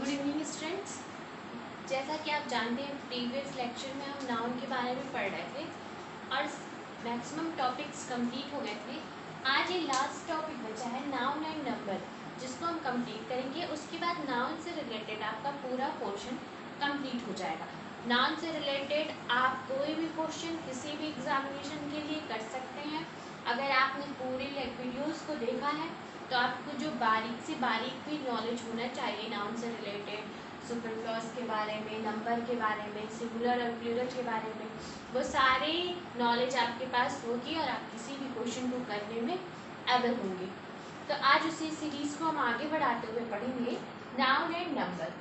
Good evening students. जैसा कि आप जानते हैं प्रीवियस लेक्चर में हम नाउन के बारे में पढ़ रहे थे और मैक्सिमम टॉपिक्स कंप्लीट हो गए थे। आज ये लास्ट टॉपिक बचा है नाउन एंड नंबर, जिसको हम कंप्लीट करेंगे। उसके बाद नाउन से रिलेटेड आपका पूरा पोर्शन कंप्लीट हो जाएगा। नाउन से रिलेटेड आप कोई भी क्वेश्चन किसी भी एग्जामिनेशन के लिए कर सकते हैं। अगर आपने पूरे वीडियोस को देखा है तो आपको जो बारीक से बारीक भी नॉलेज होना चाहिए नाउन से रिलेटेड, सुपरफ्लॉस के बारे में, नंबर के बारे में, सिंगुलर और प्लूरल के बारे में, वो सारी नॉलेज आपके पास होगी और आप किसी भी क्वेश्चन को करने में एबल होंगे। तो आज उसी सीरीज को हम आगे बढ़ाते हुए पढ़ेंगे noun and number.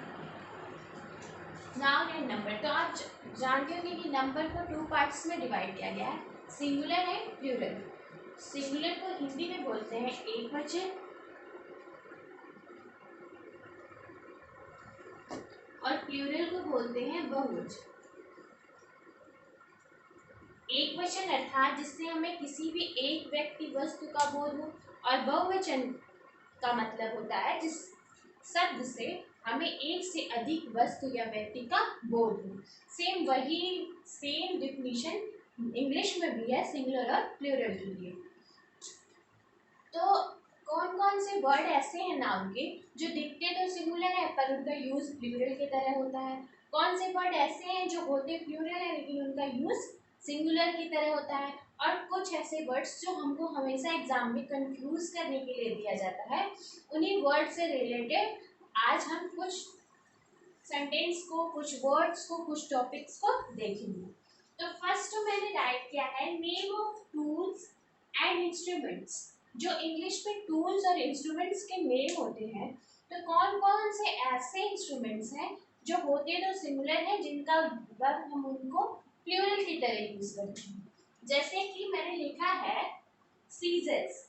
Noun and number, तो आप जानते होंगे कि नंबर को टू पार्ट्स में डिवाइड किया गया है, सिंगुलर एंड प्लूरल। सिंगुलर को हिंदी में बोलते हैं एक वचन और प्लूरल को बोलते हैं बहुवचन। एक वचन अर्थात जिससे हमें किसी भी एक व्यक्ति वस्तु का बोध हो, और बहुवचन का मतलब होता है जिस शब्द से हमें एक से अधिक वस्तु या व्यक्ति का बोध हो। सेम डिफिनीशन इंग्लिश में भी है सिंगुलर और प्लूरल के लिए। तो कौन कौन से वर्ड ऐसे हैं नाउन के जो दिखते तो सिंगुलर है पर उनका यूज प्लूरल की तरह होता है? कौन से वर्ड ऐसे हैं जो होते प्लूरल है लेकिन उनका यूज सिंगुलर की तरह होता है? और कुछ ऐसे वर्ड्स जो हमको हमेशा एग्जाम में कंफ्यूज करने के लिए दिया जाता है, उन्हीं वर्ड से रिलेटेड आज हम कुछ सेंटेंस को, कुछ वर्ड्स को, कुछ टॉपिक्स को देखेंगे। तो फर्स्ट मैंने राइट किया है name of tools and instruments. जो इंग्लिश में टूल्स और इंस्ट्रूमेंट्स के नेम होते हैं, तो कौन कौन से ऐसे इंस्ट्रूमेंट्स हैं जो होते तो सिंगुलर है, जिनका वर्ब हम उनको प्लूरल की तरह यूज करते हैं। जैसे कि मैंने लिखा है सीजर्स।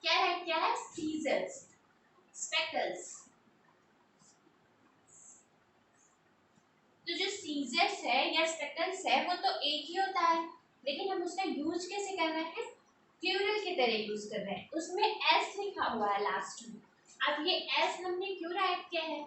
क्या है? क्या है? सीजर्स। स्पेकल्स। तो जो सीजर्स है या स्पेकल्स है वो तो एक ही होता है, लेकिन हम उसका यूज कैसे कर रहे हैं? प्लूरल की तरह यूज कर रहे हैं। उसमें एस लिखा हुआ है लास्ट में। अब ये एस हमने क्यों राइट किया है?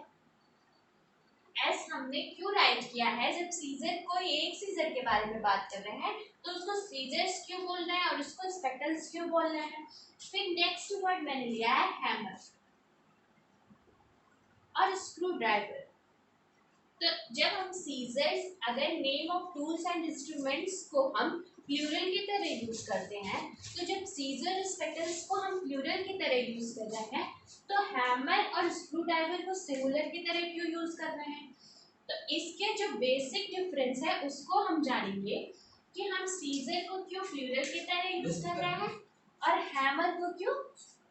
एस हमने क्यों राइट किया है? जब सीजर, कोई एक सीजर के बारे में बात कर रहे हैं तो उसको सीजर्स क्यों बोल रहे हैं और उसको स्पेकल्स क्यों बोल रहे हैं? फिर नेक्स्ट वर्ड मैंने लिया है हैमर और स्क्रू ड्राइवर। तो जब हम सीजर्स, अगर name of tools and instruments को हम प्लूरल की तरह यूज करते हैं, तो जब सीजर स्पेकल्स को हम प्लूरल की तरह यूज कर रहे हैं, तो हैमर और स्क्रू ड्राइवर को सिंगुलर की तरह क्यों यूज कर रहे हैं? तो इसके जो बेसिक डिफरेंस है उसको हम जानेंगे कि हम सीजर को क्यों प्लूरल की तरह यूज कर रहे हैं और हैमर को क्यों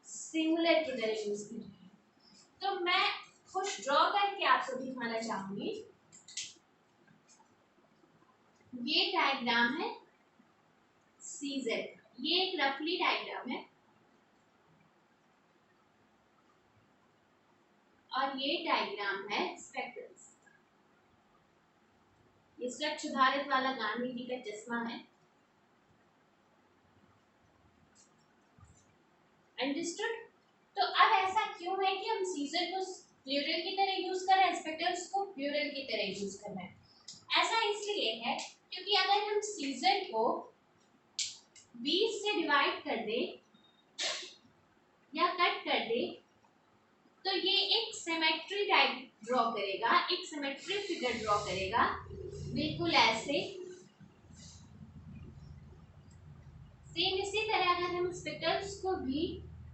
सिंगुलर की तरह यूज कर रहे हैं। तो मैं कुछ ड्रॉ करके आपको दिखाना चाहूंगी। ये डायग्राम है सीजर, ये एक रफली डायग्राम है, और ये डायग्राम है स्पेकल्स। ये स्वच्छ भारत वाला गांधी जी का चश्मा है। अंडरस्टूड? तो अब ऐसा क्यों है कि हम सीजर को प्लूरल की तरह यूज कर रहे हैं, स्पेकल्स को प्लूरल की तरह यूज कर रहे हैं? ऐसा इसलिए है क्योंकि अगर हम सीजर को 20 से डिवाइड कर दे या कट कर दे, तो ये एक सिमेट्री टाइप ड्रॉ करेगा, एक सिमेट्री फिगर ड्रॉ करेगा, बिल्कुल ऐसे। सेम इसी तरह अगर हम स्पेकल्स को भी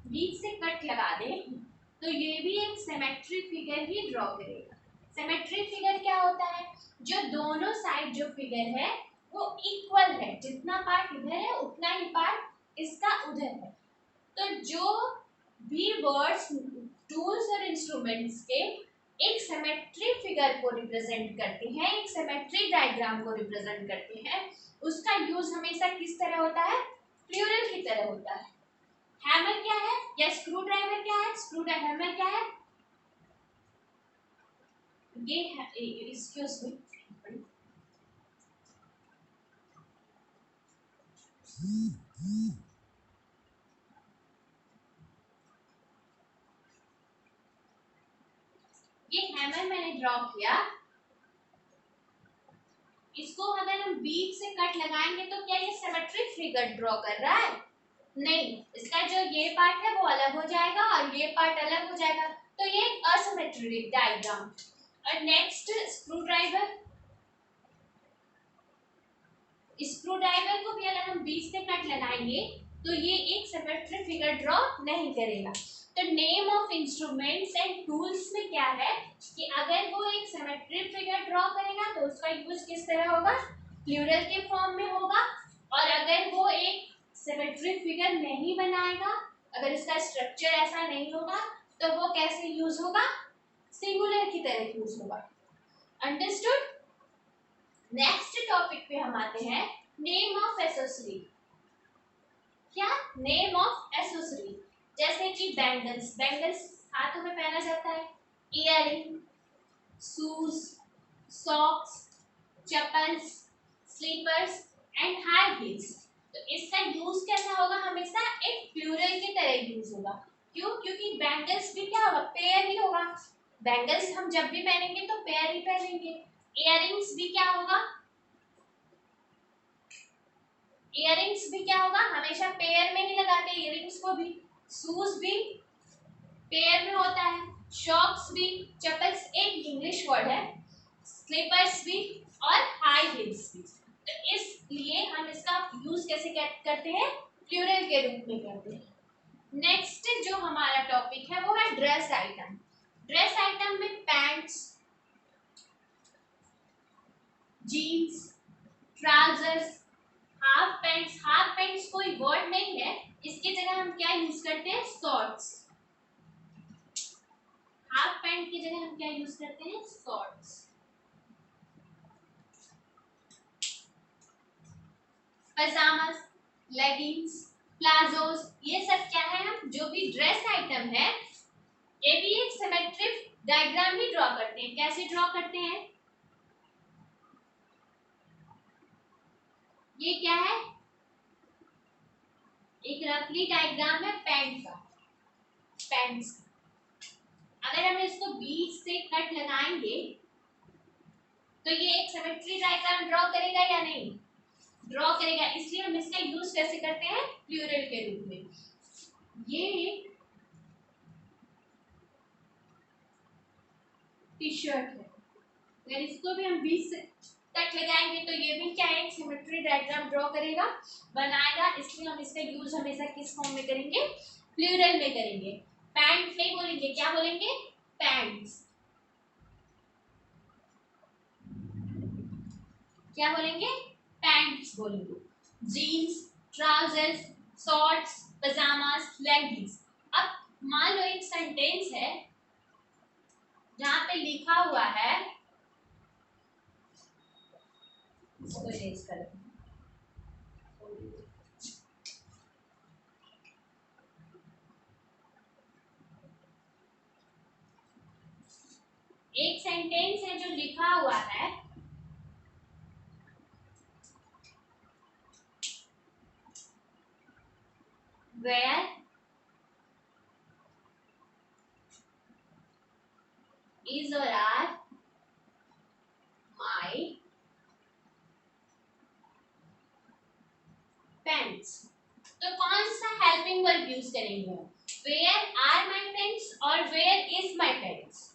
20 से कट लगा दें तो ये भी एक सिमेट्री फिगर ही ड्रॉ करेगा। सिमेट्री फिगर क्या होता है? जो दोनों साइड जो फिगर है वो इक्वल है, जितना पार्ट इधर है उतना ही पार्ट इसका उधर है। तो जो भी वर्ड्स टूल्स और इंस्ट्रूमेंट्स के एक सिमेट्री फिगर को रिप्रेजेंट करते हैं, एक सिमेट्री डायग्राम को रिप्रेजेंट करते हैं, उसका यूज हमेशा किस तरह होता है? प्लूरल की तरह होता है। हैमर क्या है या स्क्रू ड्राइवर क्या है? स्क्रू ड्राइवर, हैमर क्या है? ये है, एक्सक्यूज मी, ये हैमर मैंने ड्रॉ किया, इसको अगर हम बीच से कट लगाएंगे तो क्या ये सिमेट्रिक फिगर ड्रॉ कर रहा है? नहीं, इसका जो ये पार्ट है वो अलग हो जाएगा और ये पार्ट अलग हो जाएगा, तो ये एक असिमेट्रिक डायग्राम। और next screw driver, screw driver को भी अगर हम बीच से कट लगाएंगे तो ये एक सिमेट्रिक फिगर ड्रॉ नहीं करेगा। तो name of instruments and tools में क्या है कि अगर वो एक सिमेट्रिक फिगर ड्रॉ करेगा तो उसका यूज किस तरह होगा? प्लूरल के फॉर्म में होगा। और अगर वो एक सिमेट्रिक फिगर नहीं बनाएगा, अगर इसका स्ट्रक्चर ऐसा नहीं होगा, तो वो कैसे यूज होगा? सिंगुलर की तरह यूज होगा। अंडरस्टूड? नेक्स्ट टॉपिक पे हम आते हैं, नेम ऑफ एसेसरी। क्या? नेम ऑफ एसेसरी, जैसे कि बैंगल्स, बैंगल्स हाथों में पहना जाता है, earring, shoes, socks, chappals, slippers and high heels. तो इसका यूज कैसा होगा? हमेशा एक प्लूरल की तरह यूज होगा। क्यों? क्योंकि बैंगल्स भी क्या होगा? पेयर ही होगा। बैंगल्स हम जब भी पहनेंगे तो पेयर ही पहनेंगे। इयररिंग्स भी क्या होगा? इयररिंग्स भी क्या होगा? हमेशा पेयर में ही लगाते हैं इयररिंग्स को भी। शूज भी पेयर में होता है, सॉक्स भी, चप्पल्स एक इंग्लिश वर्ड है, स्लीपर्स भी और हाई हील्स भी। तो इसलिए हम इसका यूज कैसे करते हैं? प्लूरल के रूप में करते हैं। नेक्स्ट जो हमारा टॉपिक है वो है ड्रेस आइटम। ड्रेस आइटम में pants, jeans, trousers, half pants. Half pants कोई वर्ड नहीं है, इसकी जगह हम क्या यूज करते हैं? शॉर्ट्स। हाफ पैंट की जगह हम क्या यूज करते हैं? शॉर्ट्स। पजामास, लेगिंग्स, प्लाजोस, ये सब क्या है? हम जो भी ड्रेस आइटम है, ये भी एक सिमेट्रिक डायग्राम ही ड्रॉ करते हैं। कैसे ड्रॉ करते हैं? ये क्या है? एक रफली डायग्राम है पैंट का, पैंट्स। अगर हम इसको बीच से कट लगाएंगे तो ये एक सिमेट्री डायग्राम ड्रॉ करेगा या नहीं? ड्रॉ करेगा। इसलिए हम इसका यूज कैसे करते हैं? प्लूरल के रूप में। ये टी शर्ट है, अगर इसको भी हम बीच से कट लगाएंगे तो ये भी क्या है? एक सिमेट्री डायग्राम ड्रॉ करेगा, बनाएगा। इसलिए हम इसका यूज हमेशा किस फॉर्म में करेंगे? प्लूरल में करेंगे। पैंट नहीं बोलेंगे, क्या बोलेंगे? पैंट्स। क्या बोलेंगे? पैंट्स बोलेंगे। Jeans, trousers, shorts, pyjamas, leggings. अब मान लो एक सेंटेंस है जहां पे लिखा हुआ है, इसको इरेज कर, एक सेंटेंस है जो लिखा हुआ है, where is or are my pants। तो कौन सा हेल्पिंग वर्ब यूज करेंगे? where are my pants और where is my pants।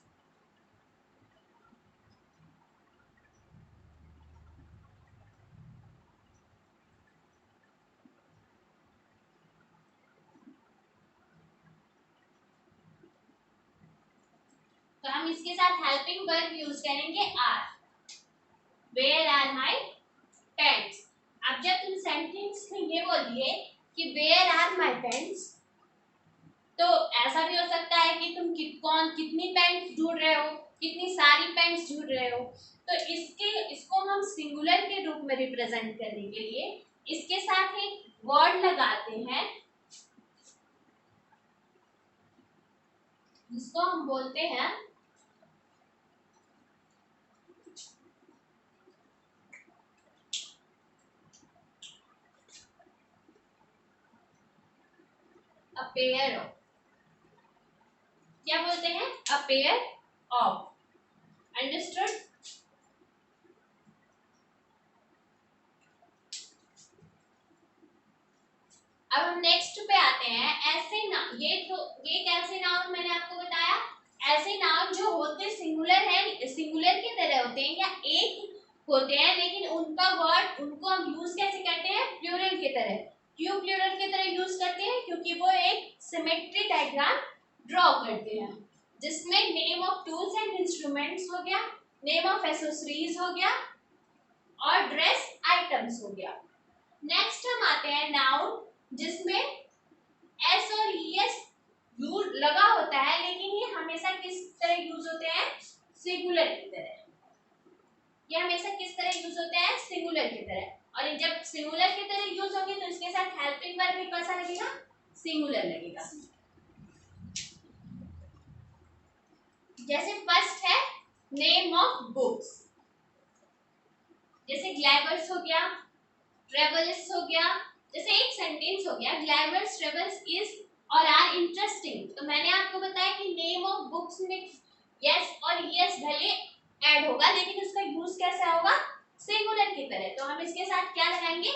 तो हम इसके साथ हेल्पिंग वर्ब यूज करेंगे are. Where are my pants. अब जब तुम सेंटेंस में ये बोलिए कि वेयर आर माय पेंट्स, तो ऐसा भी हो सकता है कि तुम कितनी पेंट्स ढूंढ रहे हो, कितनी सारी पेंट्स ढूंढ रहे हो। तो इसको हम सिंगुलर के रूप में रिप्रेजेंट करने के लिए इसके साथ एक वर्ड लगाते हैं जिसको हम बोलते हैं अपेयर ऑफ। क्या बोलते हैं? Appear of. अंडरस्टूड। अब हम नेक्स्ट पे आते हैं। ऐसे ना ये कैसे नाउन मैंने आपको बताया, ऐसे नाउन जो होते सिंगुलर है, सिंगुलर की तरह होते हैं या एक होते हैं, लेकिन उनका वर्ड उनको हम यूज कैसे करते हैं, प्लूरल की तरह। क्यों प्लूरल की तरह यूज करते हैं, क्योंकि वो एक सिमेट्री डायग्राम ड्रॉ करते हैं, जिसमें name of tools and instruments हो गया, नेम ऑफ एसेसरीज हो गया और ड्रेस आइटम्स हो गया। नेक्स्ट हम आते हैं नाउन जिसमें एस और ईएस यूज लगा होता है, लेकिन ये हमेशा किस तरह यूज होते हैं, सिंगुलर की तरह। ये हमेशा किस तरह यूज होते हैं, सिंगुलर की तरह। और जब सिंगुलर की तरह यूज होंगे तो इसके साथ हेल्पिंग वर्ब भी कैसा लगेगा, सिंगुलर लगेगा। जैसे फर्स्ट है नेम ऑफ बुक्स, जैसे ग्लैमर्स हो गया, ट्रेवल्स हो गया। जैसे एक सेंटेंस हो गया, ग्लैमर्स ट्रेवल्स इज और आर इंटरेस्टिंग, तो मैंने आपको बताया कि नेम ऑफ बुक्स में यस और यस भले ऐड होगा, लेकिन उसका यूज कैसा होगा, सिंगुलर की तरह। तो हम इसके साथ क्या लगाएंगे,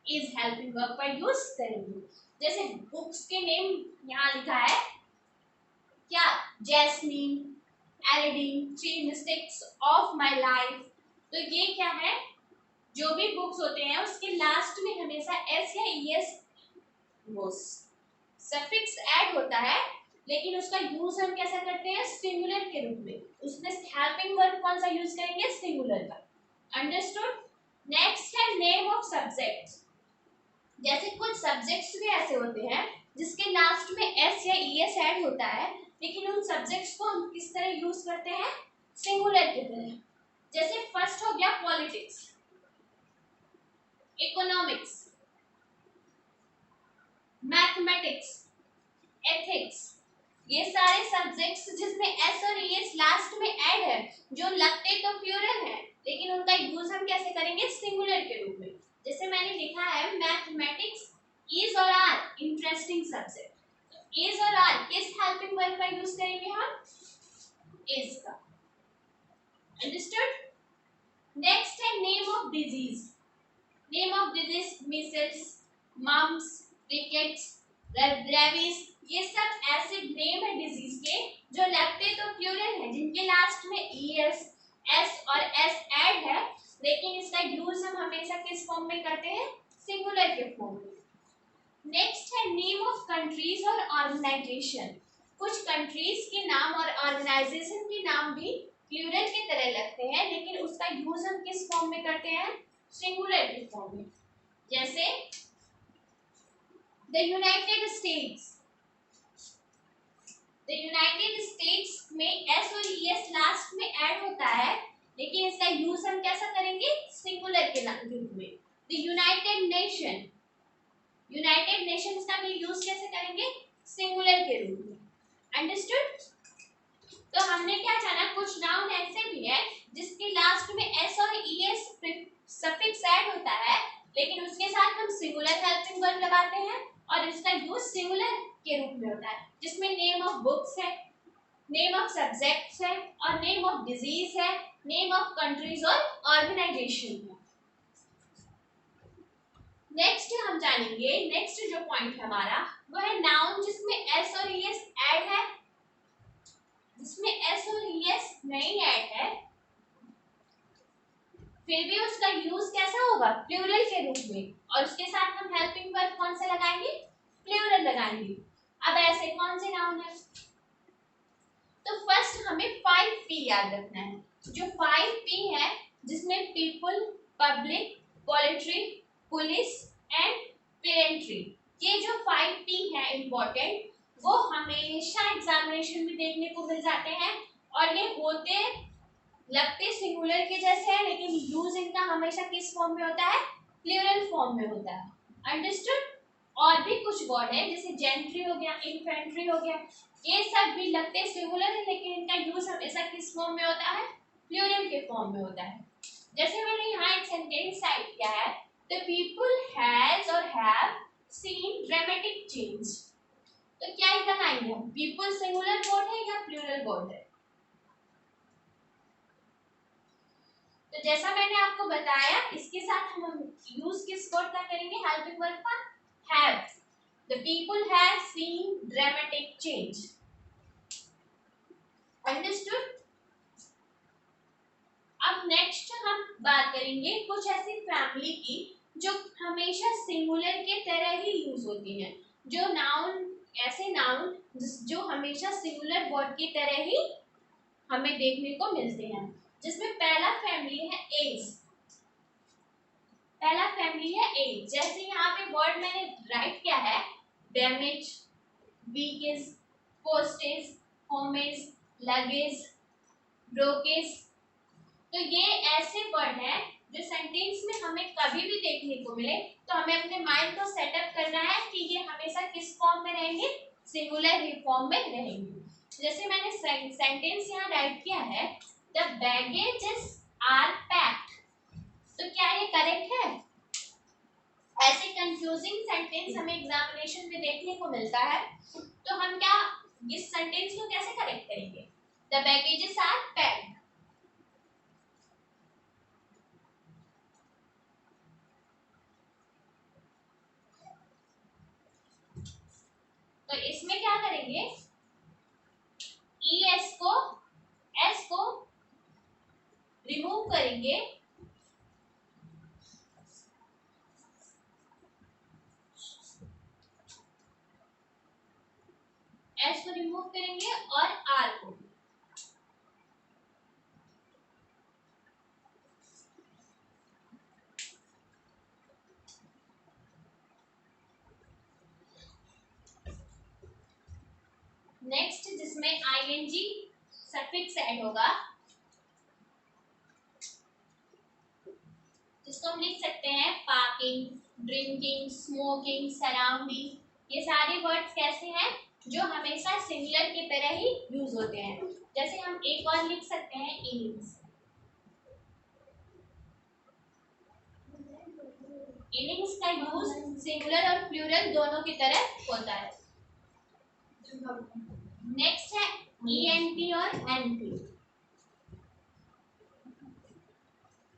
इज हेल्पिंग वर्ब का यूज करेंगे। जैसे बुक्स के नेम यहाँ लिखा है क्या, जैस्मीन, एलिडीन, three mistakes of my life. तो ये क्या है, जो भी बुक्स होते हैं उसके लास्ट में हमेशा एस या ईएस वो सफिक्स ऐड होता है, लेकिन उसका यूज हम कैसा करते हैं, सिंगुलर के रूप में। उसमें हेल्पिंग वर्ब कौन सा यूज करेंगे, सिंगुलर का। अंडरस्टूड। नेक्स्ट है नेम ऑफ सब्जेक्ट्स। जैसे कुछ सब्जेक्ट्स भी ऐसे होते हैं जिसके लास्ट में एस या ईएस ऐड होता है, लेकिन उन सब्जेक्ट्स को हम किस तरह यूज करते हैं, सिंगुलर की तरह। जैसे फर्स्ट हो गया पॉलिटिक्स, इकोनॉमिक्स, मैथमेटिक्स, एथिक्स। ये सारे सब्जेक्ट्स जिसमें एस और ईएस लास्ट में ऐड है, जो लगते तो प्लूरल है, लेकिन उनका यूज हम कैसे करेंगे, सिंगुलर के रूप में। जैसे मैंने लिखा है मैथमेटिक्स इज और आर इंटरेस्टिंग सब्जेक्ट, तो इज और आर किस हेल्पिंग वर्ब का यूज करेंगे हम, इज का। अंडरस्टूड। नेक्स्ट है name of disease. Name of disease measles, mumps, rickets, rabies, ये सब ऐसे नेम है डिजीज के जो लगते तो प्लूरल है, जिनके लास्ट में ईएस, एस और एस ऐड है, लेकिन इसका यूज हम हमेशा किस फॉर्म में करते हैं, सिंगुलर के फॉर्म में। नेक्स्ट है नेम ऑफ कंट्रीज और ऑर्गेनाइजेशन। कुछ कंट्रीज के नाम और ऑर्गेनाइजेशन के नाम भी प्लूरल की तरह लगते हैं, लेकिन उसका यूज हम किस फॉर्म में करते हैं, सिंगुलर के फॉर्म में। जैसे the United states, the United states में एस और ईएस लास्ट में ऐड होता है, लेकिन इसका यूज हम कैसा करेंगे, सिंगुलर के रूप में। The United nation, United Nations का भी यूज कैसे करेंगे, सिंगुलर के रूप में। अंडरस्टूड। तो हमने क्या जाना, कुछ नाउन ऐसे भी है जिसके लास्ट में एस और ईएस सफिक्स ऐड होता है, लेकिन उसके साथ हम सिंगुलर हेल्पिंग वर्ब लगाते हैं और इसका यूज सिंगुलर के रूप में होता है, जिसमें नेम ऑफ बुक्स है, नेम ऑफ सब्जेक्ट्स है और नेम ऑफ डिजीज है, नेम ऑफ कंट्रीज और ऑर्गेनाइजेशन है। नेक्स्ट हम जानेंगे, नेक्स्ट जो पॉइंट है हमारा वो है नाउन जिसमें एस और ईएस ऐड है, जिसमें एस और ईएस नहीं ऐड है, फिर भी उसका यूज कैसा होगा, प्लूरल के रूप में, और उसके साथ हम हेल्पिंग वर्ब कौन सा लगाएंगे, प्लूरल लगाएंगे। अब ऐसे कौन से नाउन है, तो फर्स्ट हमें 5P याद रखना है। जो 5P है जिसमें people, public, poultry, police and पेरेंट्री, ये जो 5P है इंपॉर्टेंट, वो हमेशा एग्जामिनेशन में देखने को मिल जाते हैं, और ये होते लगते सिंगुलर के जैसे है, लेकिन यूज इनका हमेशा किस फॉर्म में होता है, प्लूरल फॉर्म में होता है। अंडरस्टूड। और भी कुछ वर्ड है जैसे जेंट्री हो गया, इन्फेंट्री हो गया, ये सब भी लगते सिंगुलर है, लेकिन इनका यूज हमेशा किस फॉर्म में होता है, प्लूरल के फॉर्म में होता है। जैसे मैंने यहाँ एक सेंटेंस टाइप किया है, द पीपल हैज और हैव सीन ड्रामेटिक चेंज। तो क्या लगाएंगे हम, पीपल सिंगुलर वर्ड है या प्लूरल वर्ड है, तो जैसा मैंने आपको बताया, इसके साथ हम यूज किस वर्ड का करेंगे, हेल्पिंग वर्ब का, have. The people have seen dramatic change. Understood. अब नेक्स्ट हम बात करेंगे कुछ ऐसी फैमिली की जो हमेशा सिंगुलर के तरह ही यूज होती हैं, जो नाउन, ऐसे नाउन जो हमेशा सिंगुलर वर्ड की तरह ही हमें देखने को मिलते हैं, जिसमें पहला फैमिली है एज। पहला फैमिली है एज। जैसे यहाँ पे वर्ड मैंने राइट किया है, डैमेज, वीकेज, पोस्टेज, होमेज, लगेज, ब्रोकेज। तो ये ऐसे वर्ड हैं जो सेंटेंस में हमें कभी भी देखने को मिले तो हमें अपने माइंड को सेटअप करना है कि ये हमेशा किस फॉर्म में रहेंगे, सिंगुलर ही फॉर्म में रहेंगे। जैसे मैंने सेंटेंस यहाँ राइट किया है, द बैगेजेस आर पैक्ड। तो क्या ये करेक्ट है? ऐसे कंफ्यूजिंग सेंटेंस हमें एग्जामिनेशन में देखने को मिलता है, तो हम क्या इस सेंटेंस को कैसे करेक्ट करेंगे? The baggages are packed. तो इसमें क्या करेंगे, एस को रिमूव करेंगे, एस को रिमूव करेंगे और आर को। नेक्स्ट जिसमें आईएनजी सफिक्स ऐड होगा, जिसको हम लिख सकते हैं पार्किंग, ड्रिंकिंग, स्मोकिंग, सराउंडिंग। ये सारे वर्ड्स कैसे हैं, जो हमेशा सिंगुलर की तरह ही यूज होते हैं। जैसे हम एक और लिख सकते हैं इनिंग्स। इनिंग्स का यूज सिंगुलर और प्लूरल दोनों की तरह होता है। नेक्स्ट है ईएनटी और एनटी।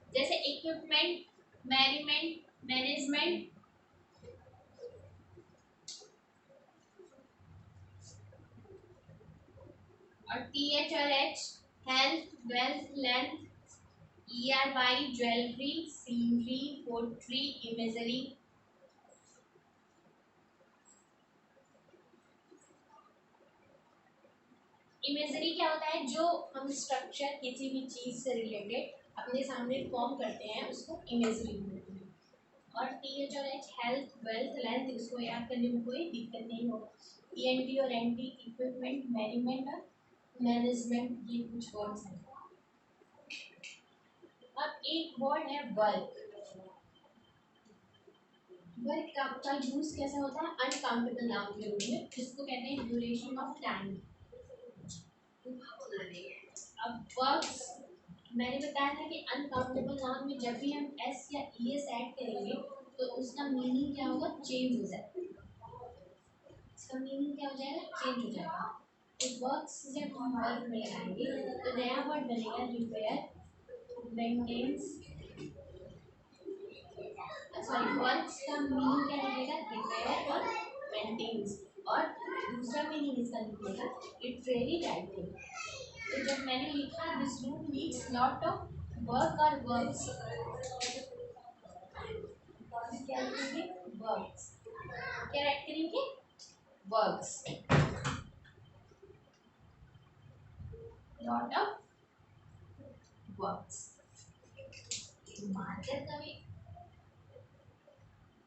जैसे इक्विपमेंट, मैनेजमेंट, मैनेजमेंट, और टीएच और H, health, wealth, length, ERY, jewellery, scenery, pottery, imagery. Imagery क्या होता है, जो हम स्ट्रक्चर किसी भी चीज से रिलेटेड अपने सामने फॉर्म करते हैं उसको इमेजरी बोलते हैं। और टीएच और एच, हेल्थ, वेल्थ, लेंथ, इसको याद करने में कोई दिक्कत नहीं होगा। ईएनटी और एनटी, इक्विपमेंट, मैनेजमेंट और मैनेजमेंट, ये कुछ वर्ड्स हैं। अब एक वर्ड है वर्क। वर्क का यूज कैसा होता है, अनकाउंटेबल नाउन के रूप में, जिसको कहते हैं ड्यूरेशन ऑफ टाइम। अब वर्क्स मैंने बताया था कि अनकाउंटेबल नाउन में जब भी हम एस या ई एस ऐड करेंगे तो उसका मीनिंग क्या होगा, चेंज हो जाएगा। इसका मीनिंग क्या हो जाएगा, चेंज हो जाएगा। तो वर्क्स जब हम वर्क में लगाएंगे तो नया वर्ड बनेगा रिपेयर, मेंटेन्स, सॉरी वर्क्स का मीनिंग क्या निकलेगा, रिपेयर और मेंटेन्स। और दूसरा मीनिंग इसका निकलेगा लिटरेरी राइटिंग। तो जब मैंने लिखा this room needs lot of work और वर्क्स, क्या लिखेंगे, वर्क्स। क्या राइट करेंगे, works, lot of works. Marker का भी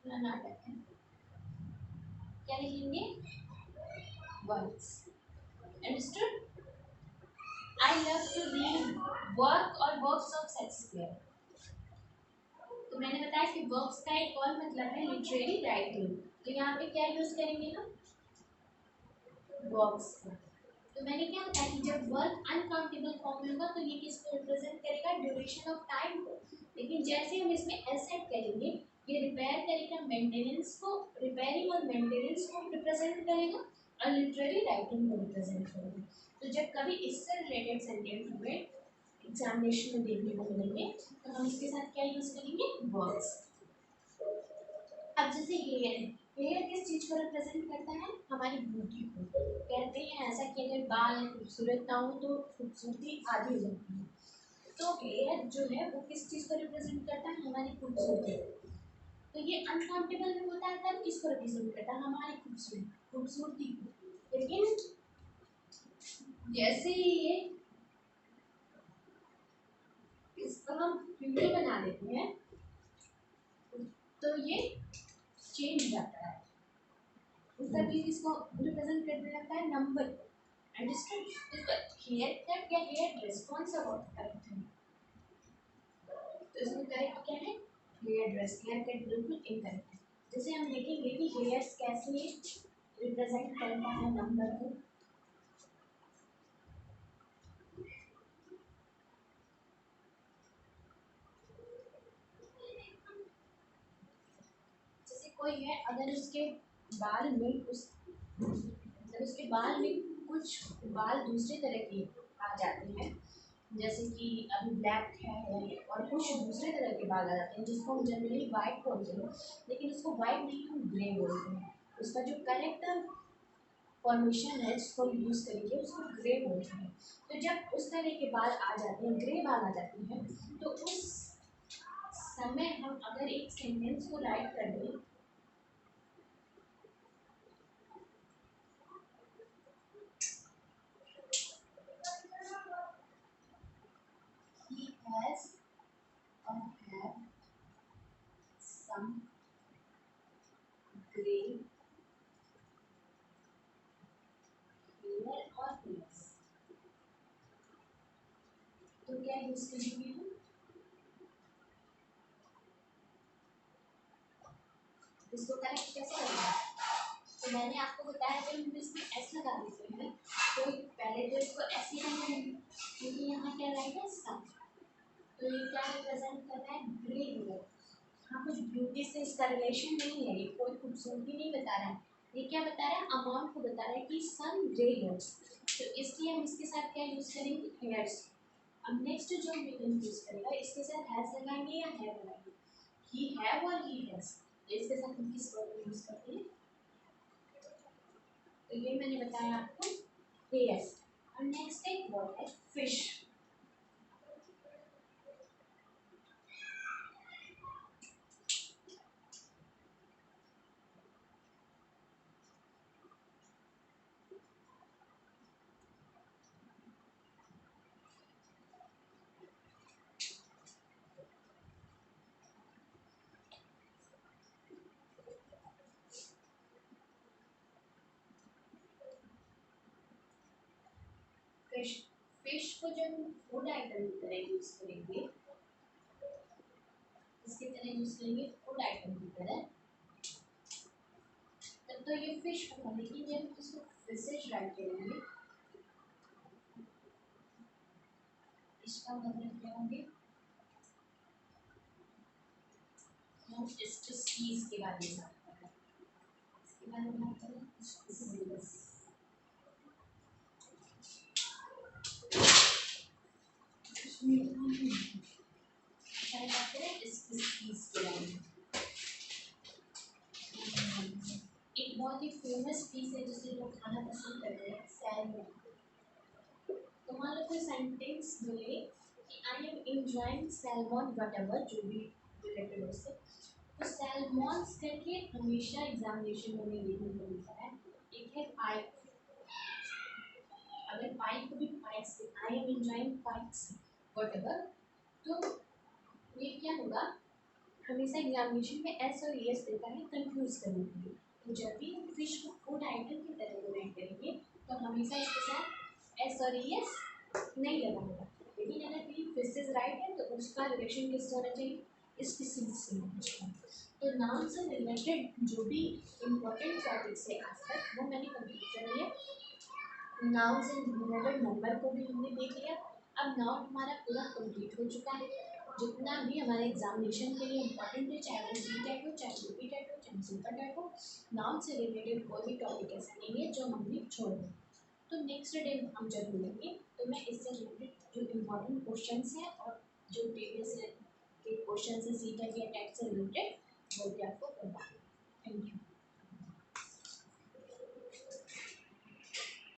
नाटक है, क्या लिखेंगे, works. Understood. I love to read work और वर्क्स ऑफ शेक्सपियर। तो मैंने बताया कि वर्क्स का एक और मतलब है लिटरेरी राइटिंग। तो यहाँ पे क्या यूज करेंगे हम, वर्क्स का। तो मैंने क्या बताया कि जब वर्क अनकाउंटेबल फॉर्म में होगा तो ये किसको रिप्रेजेंट करेगा, ड्यूरेशन ऑफ टाइम को। लेकिन जैसे हम इसमें एस ऐड करेंगे, ये रिपेयर करेगा मेंटेनेंस को, रिपेयरिंग और मेंटेनेंस को रिप्रेजेंट करेगा और लिटरेरी राइटिंग को रिप्रेजेंट करेगा। तो जब कभी इससे रिलेटेड सेंटेंस हुए एग्जामिनेशन में देखने को मिलेंगे। तो हम इसके साथ क्या यूज करेंगे, वर्ब्स। अब जैसे हेयर, हेयर किस चीज को रिप्रेजेंट करता है, हमारी ब्यूटी को। कहते हैं ऐसा कि अगर बाल खूबसूरत ना हो तो खूबसूरती आधी हो जाती है। तो हेयर जो है वो किस चीज को रिप्रेजेंट करता है, हमारी खूबसूरती। तो ये अनकाउंटेबल में होता है तब किसको रिप्रेजेंट करता है, हमारी खूबसूरती को। लेकिन जैसे ही ये इसको हम ब्यूटी बना देते हैं तो ये चेंज हो जाता है, उसका भी इसको रिप्रेजेंट करने लगता है नंबर। अंडरस्टैंड, इसको हेयर कट या हेयर ड्रेस कौन सा वर्ड करेक्ट है, तो इसमें करेक्ट क्या है, हेयर ड्रेस। हेयर कट बिल्कुल इनकरेक्ट है। जैसे हम देखेंगे कि हेयर्स कैसे रिप्रेजेंट करता है नंबर को। जैसे कोई है, अगर उसके बाल में कुछ बाल दूसरे तरह के आ जाते हैं, जैसे कि अभी ब्लैक है और कुछ दूसरे तरह के बाल आ जाते हैं जिसको हम जनरली वाइट बोलते हैं, लेकिन उसको वाइट नहीं हम ग्रे बोलते हैं। उसका जो करेक्ट फॉर्मेशन है जिसको हम यूज़ करेंगे उसको ग्रे बोलते हैं। तो जब उस तरह के बाल आ जाते हैं, ग्रे बाल आ जाते हैं, तो उस समय हम अगर एक सेंटेंस को राइट कर दें, he has or have some gray hair or hairs, तो क्या यूज करेंगे हम, इसको करेक्ट कैसे करेंगे। तो मैंने आपको बताया जब हम इसमें एस लगा देते हैं तो पहले तो इसको ऐसे ही रहेंगे क्योंकि यहाँ क्या रहेगा सम, तो ये क्या रिप्रेजेंट कर रहा है, ग्रे हेयर। हाँ, कुछ ब्यूटी से इसका रिलेशन नहीं है, ये कोई खूबसूरती नहीं बता रहा है, ये क्या बता रहा है, अमाउंट को बता रहा है कि सम ग्रे हेयर्स। तो इसलिए हम इसके साथ क्या यूज करेंगे, हेयर्स। अब नेक्स्ट जो हम यूज करेगा इसके साथ हैज लगाएंगे या है लगाएंगे, ही हैव और ही हैज, इसके साथ हम किस वर्ड को यूज करते हैं, तो ये मैंने बताया आपको हेयर्स। और नेक्स्ट एक वर्ड है फिश। फिश, फिश को जब हम फूड आइटम की तरह यूज करेंगे, इसकी तरह यूज करेंगे फूड आइटम की तरह, तब तो ये फिश होगा। लेकिन जब हम इसको फिशेज राइट करेंगे, इसका मतलब क्या होंगे, हम स्पीसीज के बारे में बात कर रहे हैं, इसके बारे में बात कर रहे हैं स्पीसीज। बात करें स्पीसीज के बारे में, एक बहुत ही फेमस पीस है जिसे लोग खाना पसंद करते हैं, सैलमन। तो मान लो कोई सेंटेंस बोले कि I am enjoying salmon what ever, जो भी रिलेटेड उससे, तो सैलमॉन्स करके हमेशा एग्जामिनेशन में देखने को मिलता है। एक है पाइक, अगर पाइक को भी पाइक से, I am enjoying Pikes what ever, तो ये क्या होगा, हमेशा एग्जामिनेशन में एस और एस देता है कंफ्यूज करने के लिए। तो जब भी हम फिश को फूड आइटम की तरह प्रोवाइड करेंगे तो हमेशा इसके साथ एस और एस नहीं लगा होगा। लेकिन अगर भी फिशेज राइट है तो उसका रिलेशन किससे होना चाहिए, स्पीसीज से होना चाहिए। तो नाम से रिलेटेड जो भी इम्पोर्टेंट टॉपिक्स है आज तक वो मैंने कंप्लीट कर लिया। नाउन से रिलेटेड नंबर को भी हमने देख लिया। अब नाउन हमारा पूरा कंप्लीट हो चुका है। जितना भी हमारे एग्जामिनेशन के लिए इम्पोर्टेंट है, चाहे वो सी टाइप हो, चाहे वो बी टाइप हो, चाहे सुपर टाइप हो, नाउन से रिलेटेड कोई भी टॉपिक ऐसा नहीं है जो हमने छोड़ दिया। तो नेक्स्ट डे हम जब मिलेंगे तो मैं इससे रिलेटेड जो इम्पोर्टेंट क्वेश्चंस हैं और जो प्रीवियस ईयर के क्वेश्चंस हैं सीटेट या टेट से रिलेटेड वो भी आपको करवा। Thank you.